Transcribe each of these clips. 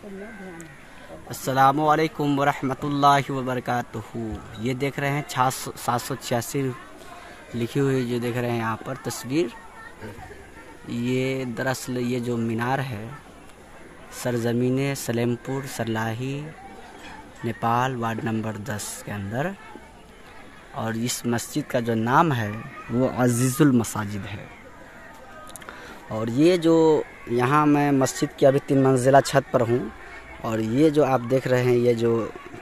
अस्सलामु अलैकुम वरहमतुल्लाहि वबरकातुहू। ये देख रहे हैं 786 लिखी हुई जो देख रहे हैं यहाँ पर तस्वीर, ये दरअसल ये जो मीनार है सरजमीन सलेमपुर सरलाही नेपाल वार्ड नंबर 10 के अंदर, और इस मस्जिद का जो नाम है वो अजीज़ुल मसाजिद है। और ये जो यहाँ मैं मस्जिद की अभी 3 मंजिला छत पर हूँ, और ये जो आप देख रहे हैं ये जो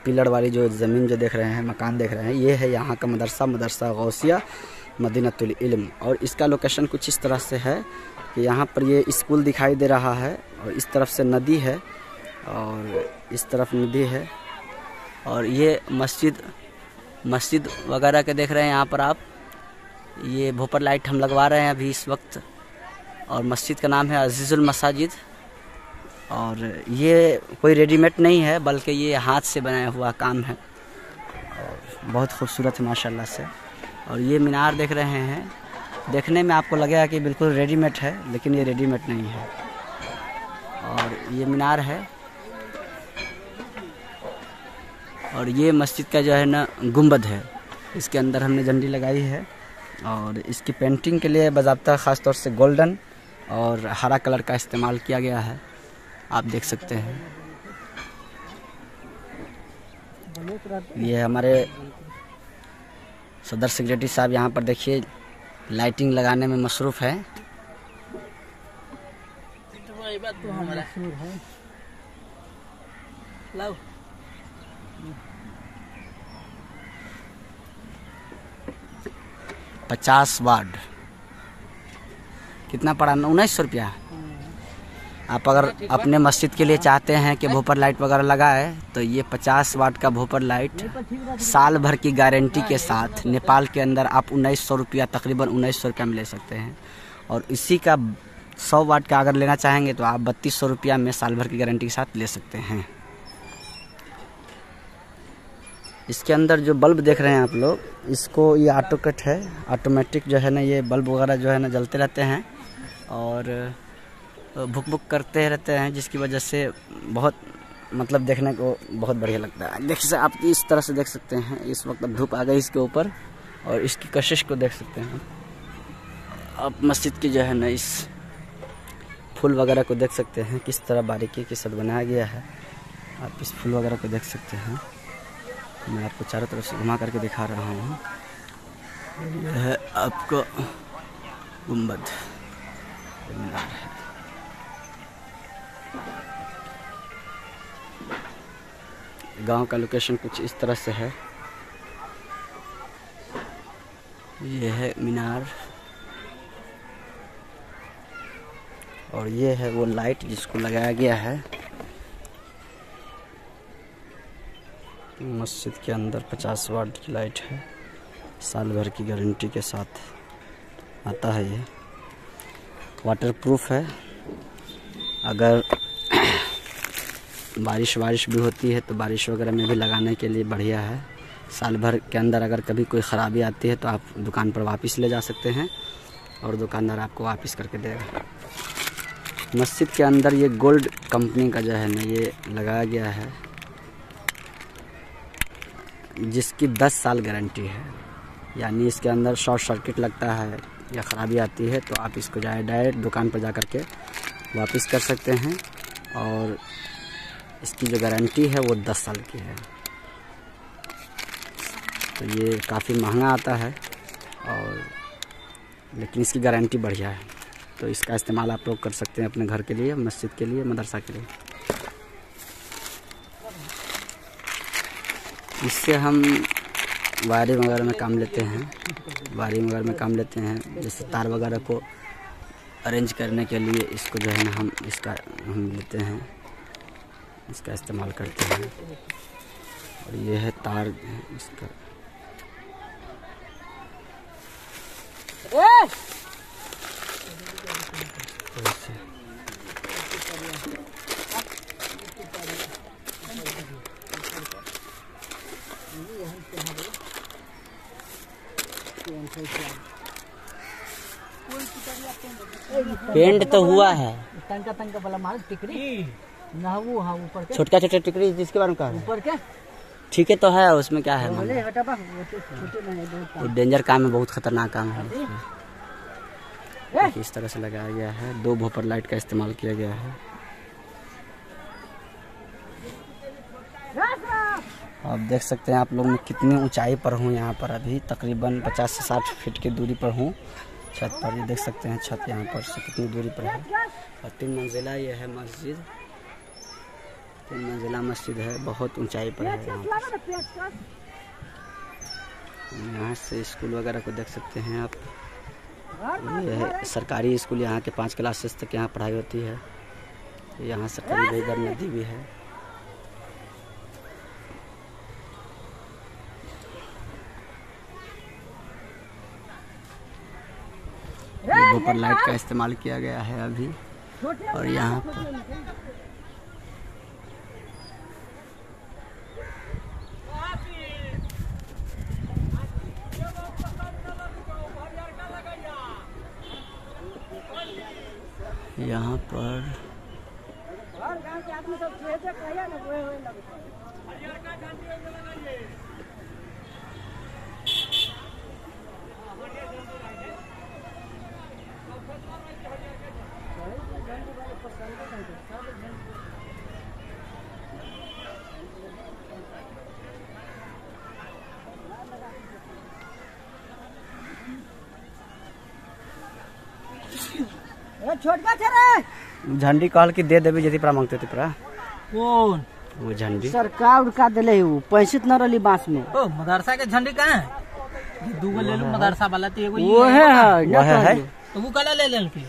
पिलर वाली जो ज़मीन जो देख रहे हैं मकान देख रहे हैं, ये है यहाँ का मदरसा गौसिया मदीनतुल इल्म। और इसका लोकेशन कुछ इस तरह से है कि यहाँ पर ये स्कूल दिखाई दे रहा है और इस तरफ से नदी है और इस तरफ नदी है, और ये मस्जिद वगैरह के देख रहे हैं यहाँ पर आप। ये भोपर लाइट हम लगवा रहे हैं अभी इस वक्त, और मस्जिद का नाम है अजीज़ुल मसाजिद। और ये कोई रेडीमेड नहीं है बल्कि ये हाथ से बनाया हुआ काम है और बहुत खूबसूरत है माशाल्लाह से। और ये मीनार देख रहे हैं, देखने में आपको लगेगा कि बिल्कुल रेडीमेड है, लेकिन ये रेडीमेड नहीं है। और ये मीनार है, और ये मस्जिद का जो है ना गुंबद है, इसके अंदर हमने झंडी लगाई है। और इसकी पेंटिंग के लिए बाज़ाब्ता ख़ास तौर से गोल्डन और हरा कलर का इस्तेमाल किया गया है, आप देख सकते हैं। ये हमारे सदर सेक्रेटरी साहब यहाँ पर देखिए लाइटिंग लगाने में मसरूफ़ है। लाओ 50 वाट कितना पड़ा? 1900 रुपया। आप अगर अपने मस्जिद के लिए चाहते हैं कि भोपर लाइट वगैरह लगाए तो ये 50 वाट का भोपर लाइट साल भर की गारंटी के साथ नेपाल के अंदर आप 1900 रुपया, तकरीबन 1900 रुपया में ले सकते हैं। और इसी का 100 वाट का अगर लेना चाहेंगे तो आप 3200 रुपया में साल भर की गारंटी के साथ ले सकते हैं। इसके अंदर जो बल्ब देख रहे हैं आप लोग, इसको ये ऑटो कट है, ऑटोमेटिक जो है ना ये बल्ब वगैरह जो है ना जलते रहते हैं और भुक भुक करते रहते हैं, जिसकी वजह से बहुत मतलब देखने को बहुत बढ़िया लगता है। देखिए आप इस तरह से देख सकते हैं, इस वक्त अब धूप आ गई इसके ऊपर, और इसकी कशिश को देख सकते हैं आप। मस्जिद की जो है ना इस फूल वगैरह को देख सकते हैं, किस तरह बारीकी के साथ बनाया गया है। आप इस फूल वगैरह को देख सकते हैं, मैं आपको चारों तरफ से घुमा करके दिखा रहा हूँ। यह है आपको गुंबद मीनार है। गांव का लोकेशन कुछ इस तरह से है। ये है मीनार, और ये है वो लाइट जिसको लगाया गया है मस्जिद के अंदर। 50 वाट की लाइट है, साल भर की गारंटी के साथ आता है। ये वाटरप्रूफ है, अगर बारिश भी होती है तो बारिश वगैरह में भी लगाने के लिए बढ़िया है। साल भर के अंदर अगर कभी कोई ख़राबी आती है तो आप दुकान पर वापस ले जा सकते हैं और दुकानदार आपको वापस करके देगा। मस्जिद के अंदर ये गोल्ड कंपनी का जो है ना ये लगाया गया है, जिसकी 10 साल गारंटी है। यानी इसके अंदर शॉर्ट सर्किट लगता है या ख़राबी आती है तो आप इसको डायरेक्ट दुकान पर जा कर के वापस कर सकते हैं, और इसकी जो गारंटी है वो 10 साल की है। तो ये काफ़ी महंगा आता है, और लेकिन इसकी गारंटी बढ़िया है, तो इसका इस्तेमाल आप लोग कर सकते हैं अपने घर के लिए, मस्जिद के लिए, मदरसा के लिए। इससे हम वायरिंग वगैरह में काम लेते हैं, जैसे तार वगैरह को अरेंज करने के लिए इसको जो है ना हम लेते हैं, इसका इस्तेमाल करते हैं। और ये है तार इसका। पेंट तो हुआ है, तंका वाला माल टिकरी ना वो हाँ ऊपर के छोटका छोटा टिकरी जिसके बारे में कहा ऊपर के ठीक है तो है उसमें क्या है बोले हटाबा वो तो छोटे नहीं बहुत ये डेंजर काम है बहुत खतरनाक काम है इस तरह से लगाया गया है 2 भोपर लाइट का इस्तेमाल किया गया है। आप देख सकते हैं आप लोग मैं कितनी ऊंचाई पर हूँ यहाँ पर अभी तकरीबन 50 से 60 फीट की दूरी पर हूँ छत पर। ये देख सकते हैं छत यहाँ पर से कितनी दूरी पर है और 3 मंजिला ये है मस्जिद 3 मंजिला मस्जिद है बहुत ऊंचाई पर है। यहाँ से स्कूल वगैरह को देख सकते हैं आप। ये है सरकारी स्कूल यहाँ के 5 क्लासेस तक यहाँ पढ़ाई होती है। यहाँ से करीब इधर नदी भी है। ऊपर लाइट का इस्तेमाल किया गया है अभी और यहाँ पर छोटका छरे झंडी कहल कि दे देवी यदि pra मांगते थे pra कौन वो झंडी सरकार उड़का दिले वो पैसे न रही बांस में। ओ मदरसा के झंडी कहाँ है? दूगो ले लो मदरसा वाला तो एगो वो है तो वो कला ले लेलके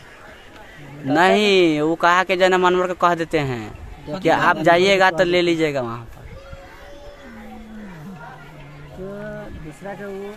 नहीं वो कहा के जना मनवर को कह देते हैं कि आप जाइएगा तो ले लीजिएगा वहाँ पर। तो दूसरा के वो